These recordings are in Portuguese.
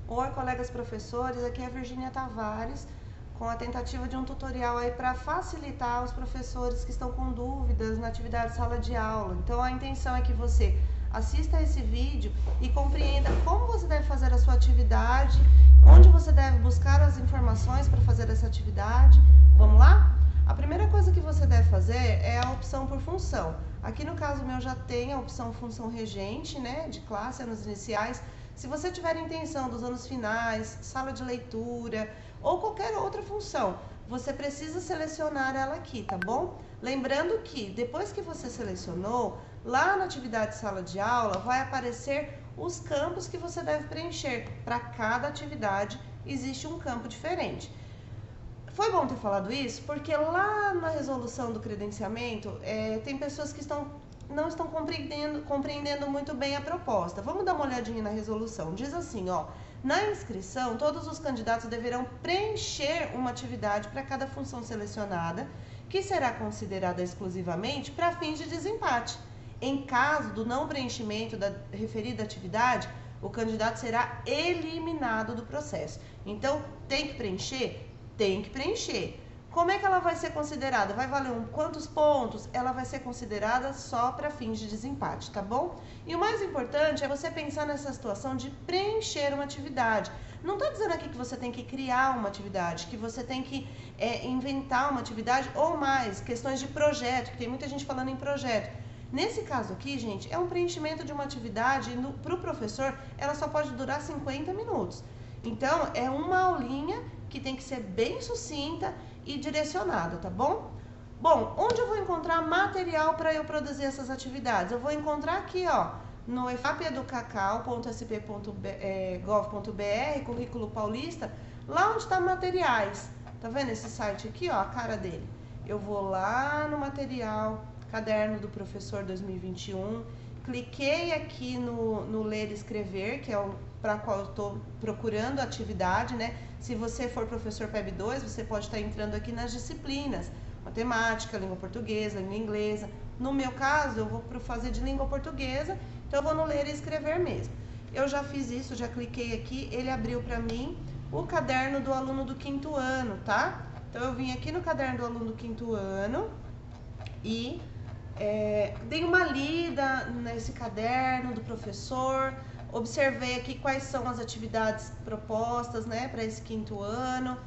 Oi, colegas professores, aqui é a Virgínia Tavares, com a tentativa de um tutorial aí para facilitar os professores que estão com dúvidas na atividade sala de aula. Então a intenção é que você assista esse vídeo e compreenda como você deve fazer a sua atividade, onde você deve buscar as informações para fazer essa atividade. Vamos lá? A primeira coisa que você deve fazer é a opção por função. Aqui no caso meu já tem a opção função regente, né, de classe, anos iniciais. Se você tiver intenção dos anos finais, sala de leitura ou qualquer outra função, você precisa selecionar ela aqui, tá bom? Lembrando que depois que você selecionou, lá na atividade sala de aula vai aparecer os campos que você deve preencher. Para cada atividade existe um campo diferente. Foi bom ter falado isso, porque lá na resolução do credenciamento, tem pessoas que não estão compreendendo muito bem a proposta. Vamos dar uma olhadinha na resolução. Diz assim, ó, na inscrição, todos os candidatos deverão preencher uma atividade para cada função selecionada, que será considerada exclusivamente para fins de desempate. Em caso do não preenchimento da referida atividade, o candidato será eliminado do processo. Então, tem que preencher? Tem que preencher. Como é que ela vai ser considerada? Vai valer quantos pontos? Ela vai ser considerada só para fins de desempate, tá bom? E o mais importante é você pensar nessa situação de preencher uma atividade. Não está dizendo aqui que você tem que criar uma atividade, que você tem que inventar uma atividade ou mais, questões de projeto, que tem muita gente falando em projeto. Nesse caso aqui, gente, é um preenchimento de uma atividade, para o professor, ela só pode durar 50 minutos. Então, é uma aulinha que tem que ser bem sucinta e direcionada, tá bom? Bom, onde eu vou encontrar material para eu produzir essas atividades? Eu vou encontrar aqui, ó, no efapeducacau.sp.gov.br, currículo paulista, lá onde está materiais. Tá vendo esse site aqui, ó, a cara dele? Eu vou lá no material, caderno do professor 2021, cliquei aqui no ler e escrever, que é o para qual eu estou procurando atividade, né? Se você for professor PEB 2, você pode estar entrando aqui nas disciplinas, matemática, língua portuguesa, língua inglesa. No meu caso, eu vou fazer de língua portuguesa, então eu vou no ler e escrever mesmo. Eu já fiz isso, já cliquei aqui, ele abriu para mim o caderno do aluno do 5º ano, tá? Então eu vim aqui no caderno do aluno do 5º ano e dei uma lida nesse caderno do professor, observei aqui quais são as atividades propostas, né, para esse 5º ano,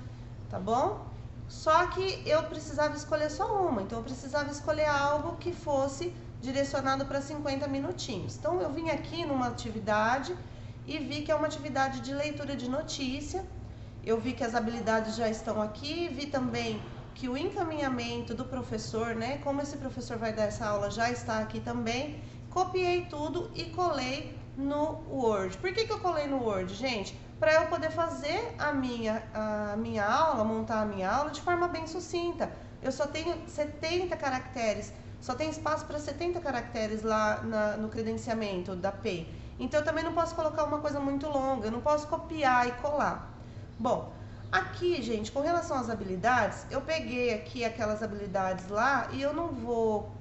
tá bom? Só que eu precisava escolher só uma, então eu precisava escolher algo que fosse direcionado para 50 minutinhos. Então eu vim aqui numa atividade e vi que é uma atividade de leitura de notícia. Eu vi que as habilidades já estão aqui, vi também que o encaminhamento do professor, né, como esse professor vai dar essa aula, já está aqui também. Copiei tudo e colei no Word. Por que eu colei no Word, gente? Para eu poder fazer a minha aula, montar a minha aula de forma bem sucinta. Eu só tenho 70 caracteres, só tem espaço para 70 caracteres lá no credenciamento da PEI. Então eu também não posso colocar uma coisa muito longa, eu não posso copiar e colar. Bom, aqui, gente, com relação às habilidades, eu peguei aqui aquelas habilidades lá e eu não vou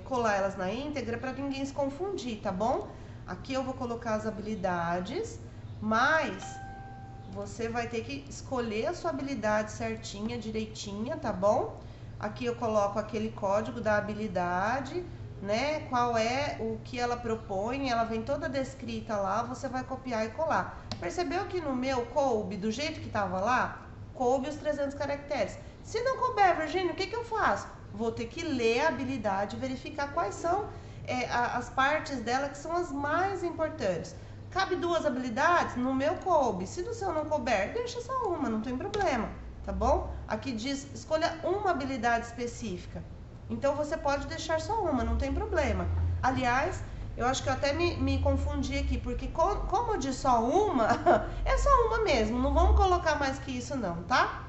colar elas na íntegra para ninguém se confundir, tá bom? Aqui eu vou colocar as habilidades, mas você vai ter que escolher a sua habilidade certinha, direitinha, tá bom? Aqui eu coloco aquele código da habilidade, né? Qual é o que ela propõe, ela vem toda descrita lá, você vai copiar e colar. Percebeu que no meu coube, do jeito que tava lá, coube os 300 caracteres. Se não couber, Virgínia, o que eu faço? Vou ter que ler a habilidade e verificar quais são as partes dela que são as mais importantes. Cabe 2 habilidades? No meu coube. Se no seu não couber, deixa só uma, não tem problema, tá bom? Aqui diz, escolha uma habilidade específica. Então, você pode deixar só uma, não tem problema. Aliás, eu acho que eu até me confundi aqui, porque como eu disse só uma, é só uma mesmo, não vamos colocar mais que isso não, tá?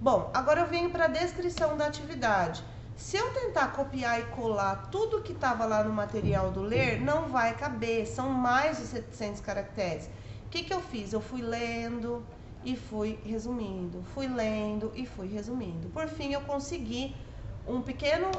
Bom, agora eu venho para a descrição da atividade. Se eu tentar copiar e colar tudo que estava lá no material do ler, não vai caber, são mais de 700 caracteres. O que eu fiz? Eu fui lendo e fui resumindo, fui lendo e fui resumindo. Por fim, eu consegui um pequeno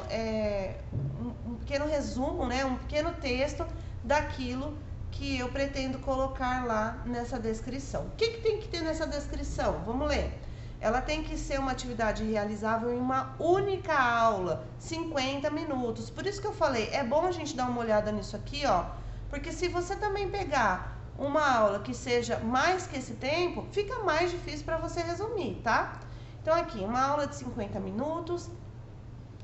resumo, né, um pequeno texto daquilo que eu pretendo colocar lá nessa descrição. O que tem que ter nessa descrição? Vamos ler. Ela tem que ser uma atividade realizável em uma única aula, 50 minutos. Por isso que eu falei, é bom a gente dar uma olhada nisso aqui, ó, porque se você também pegar uma aula que seja mais que esse tempo, fica mais difícil para você resumir, tá? Então aqui, uma aula de 50 minutos,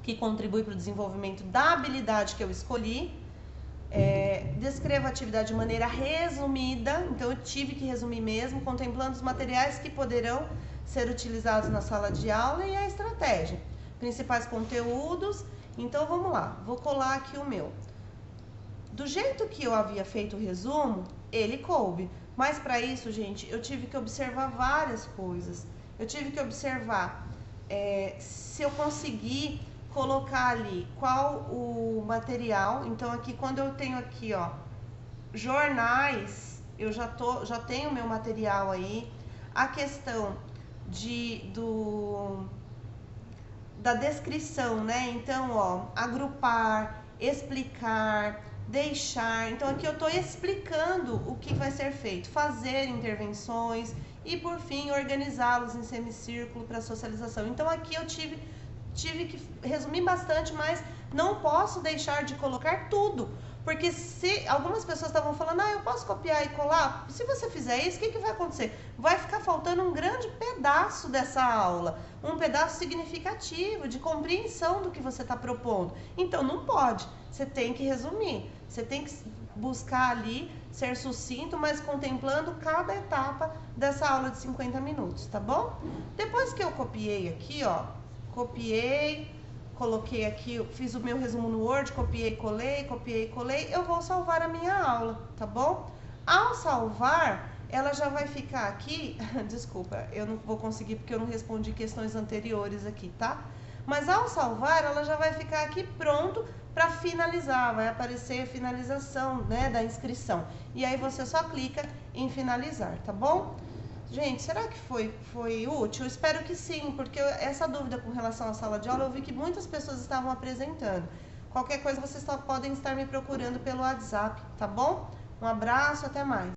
que contribui para o desenvolvimento da habilidade que eu escolhi. Descreva a atividade de maneira resumida, então eu tive que resumir mesmo, contemplando os materiais que poderão ser utilizados na sala de aula e a estratégia. Principais conteúdos, então vamos lá, vou colar aqui o meu. Do jeito que eu havia feito o resumo, ele coube, mas para isso, gente, eu tive que observar várias coisas. Eu tive que observar se eu conseguir colocar ali qual o material. Então aqui, quando eu tenho aqui, ó, jornais, eu já tenho meu material aí. A questão da descrição, né? Então, ó, agrupar, explicar, deixar. Então aqui eu tô explicando o que vai ser feito, fazer intervenções e por fim organizá-los em semicírculo para socialização. Então aqui eu tive que resumir bastante, mas não posso deixar de colocar tudo, porque se algumas pessoas estavam falando, eu posso copiar e colar, se você fizer isso, o que vai acontecer? Vai ficar faltando um grande pedaço dessa aula, um pedaço significativo de compreensão do que você está propondo. Então não pode, você tem que resumir, você tem que buscar ali ser sucinto, mas contemplando cada etapa dessa aula de 50 minutos, tá bom? Depois que eu copiei aqui, ó, copiei, coloquei aqui, fiz o meu resumo no Word, copiei, colei, eu vou salvar a minha aula, tá bom? Ao salvar, ela já vai ficar aqui, desculpa, eu não vou conseguir porque eu não respondi questões anteriores aqui, tá? Mas ao salvar, ela já vai ficar aqui pronto para finalizar, vai aparecer a finalização, né, da inscrição. E aí você só clica em finalizar, tá bom? Gente, será que foi útil? Eu espero que sim, porque essa dúvida com relação à sala de aula, eu vi que muitas pessoas estavam apresentando. Qualquer coisa, vocês podem estar me procurando pelo WhatsApp, tá bom? Um abraço, até mais.